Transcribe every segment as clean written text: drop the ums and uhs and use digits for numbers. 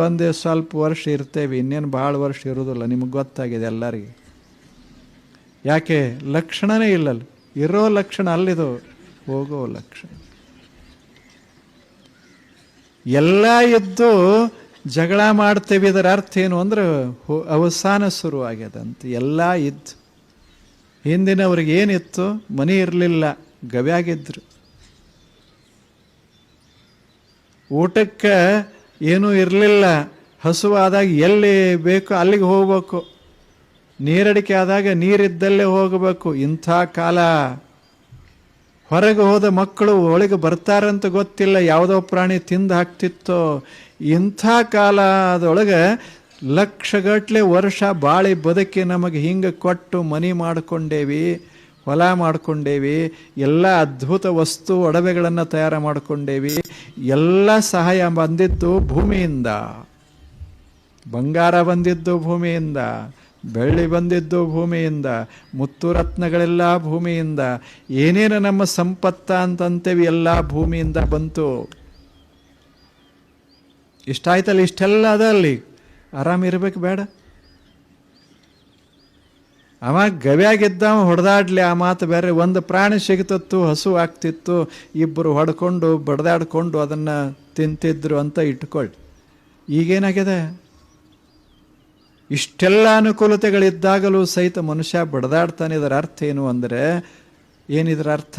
ಒಂದೇ ಸ್ವಲ್ಪ ವರ್ಷ ಇರ್ತೇವೆ, ಇನ್ನೇನು ಭಾಳ ವರ್ಷ ಇರೋದಿಲ್ಲ. ನಿಮಗೆ ಗೊತ್ತಾಗಿದೆ ಎಲ್ಲರಿಗೆ. ಯಾಕೆ? ಲಕ್ಷಣನೇ ಇಲ್ಲಲ್ಲ. ಇರೋ ಲಕ್ಷಣ ಅಲ್ಲಿದು, ಹೋಗೋ ಲಕ್ಷಣ. ಎಲ್ಲ ಇದ್ದು ಜಗಳ ಮಾಡ್ತೇವೆ. ಇದರ ಅರ್ಥ ಏನು ಅಂದ್ರೆ ಅವಸಾನ ಶುರುವಾಗ್ಯದಂತೆ. ಎಲ್ಲ ಇದ್ದು ಹಿಂದಿನವ್ರಿಗೆ ಏನಿತ್ತು? ಮನೆ ಇರಲಿಲ್ಲ, ಗವ್ಯಾಗಿದ್ರು. ಊಟಕ್ಕೆ ಏನೂ ಇರಲಿಲ್ಲ, ಹಸುವಾದಾಗ ಎಲ್ಲಿ ಬೇಕು ಅಲ್ಲಿಗೆ ಹೋಗ್ಬೇಕು, ನೀರಡಿಕೆ ಆದಾಗ ನೀರಿದ್ದಲ್ಲೇ ಹೋಗಬೇಕು. ಇಂಥ ಕಾಲ. ಹೊರಗೆ ಹೋದ ಮಕ್ಕಳು ಒಳಗೆ ಬರ್ತಾರಂತ ಗೊತ್ತಿಲ್ಲ, ಯಾವುದೋ ಪ್ರಾಣಿ ತಿಂದು ಹಾಕ್ತಿತ್ತೋ. ಇಂಥ ಕಾಲದೊಳಗೆ ಲಕ್ಷಗಟ್ಟಲೆ ವರ್ಷ ಬಾಳಿ ಬದುಕಿ ನಮಗೆ ಹಿಂಗೆ ಕೊಟ್ಟು ಮನೆ ಮಾಡಿಕೊಂಡೇವಿ, ಹೊಲ ಮಾಡಿಕೊಂಡೇವಿ, ಎಲ್ಲ ಅದ್ಭುತ ವಸ್ತು ಒಡವೆಗಳನ್ನು ತಯಾರು ಮಾಡಿಕೊಂಡೇವಿ. ಎಲ್ಲ ಸಹಾಯ ಬಂದಿದ್ದು ಭೂಮಿಯಿಂದ. ಬಂಗಾರ ಬಂದಿದ್ದು ಭೂಮಿಯಿಂದ, ಬೆಳ್ಳಿ ಬಂದಿದ್ದು ಭೂಮಿಯಿಂದ, ಮುತ್ತು ರತ್ನಗಳೆಲ್ಲ ಭೂಮಿಯಿಂದ, ಏನೇನು ನಮ್ಮ ಸಂಪತ್ತ ಅಂತಂತೇವಿ ಎಲ್ಲ ಭೂಮಿಯಿಂದ ಬಂತು. ಇಷ್ಟಾಯ್ತಲ್ಲ, ಇಷ್ಟೆಲ್ಲ ಅದ ಅಲ್ಲಿ. ಆರಾಮಿರ್ಬೇಕು ಬೇಡ? ಅವ ಗವ್ಯಾಗಿದ್ದಾವ ಹೊಡೆದಾಡ್ಲಿ, ಆ ಮಾತು ಬೇರೆ. ಒಂದು ಪ್ರಾಣಿ ಸಿಗ್ತತ್ತು, ಹಸು ಆಗ್ತಿತ್ತು, ಇಬ್ಬರು ಹೊಡ್ಕೊಂಡು ಬಡ್ದಾಡ್ಕೊಂಡು ಅದನ್ನು ತಿಂತಿದ್ರು ಅಂತ ಇಟ್ಕೊಳ್ಳಿ. ಈಗೇನಾಗಿದೆ? ಇಷ್ಟೆಲ್ಲ ಅನುಕೂಲತೆಗಳಿದ್ದಾಗಲೂ ಸಹಿತ ಮನುಷ್ಯ ಬಡ್ದಾಡ್ತಾನೆ. ಇದರ ಅರ್ಥ ಏನು ಅಂದರೆ, ಏನಿದ್ರ ಅರ್ಥ?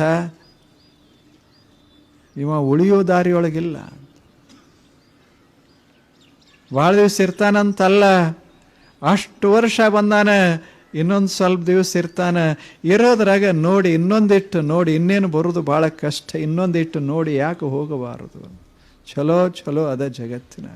ಇವ ಉಳಿಯೋ ದಾರಿಯೊಳಗಿಲ್ಲ. ಭಾಳ ದಿವಸ ಇರ್ತಾನಂತಲ್ಲ, ಅಷ್ಟು ವರ್ಷ ಬಂದಾನ, ಇನ್ನೊಂದು ಸ್ವಲ್ಪ ದಿವಸ ಇರ್ತಾನೆ. ಇರೋದ್ರಾಗ ನೋಡಿ, ಇನ್ನೊಂದಿಟ್ಟು ನೋಡಿ, ಇನ್ನೇನು ಬರೋದು ಭಾಳ ಕಷ್ಟ, ಇನ್ನೊಂದಿಟ್ಟು ನೋಡಿ ಯಾಕೆ ಹೋಗಬಾರದು? ಚಲೋ ಚಲೋ ಅದ ಜಗತ್ತಿನ.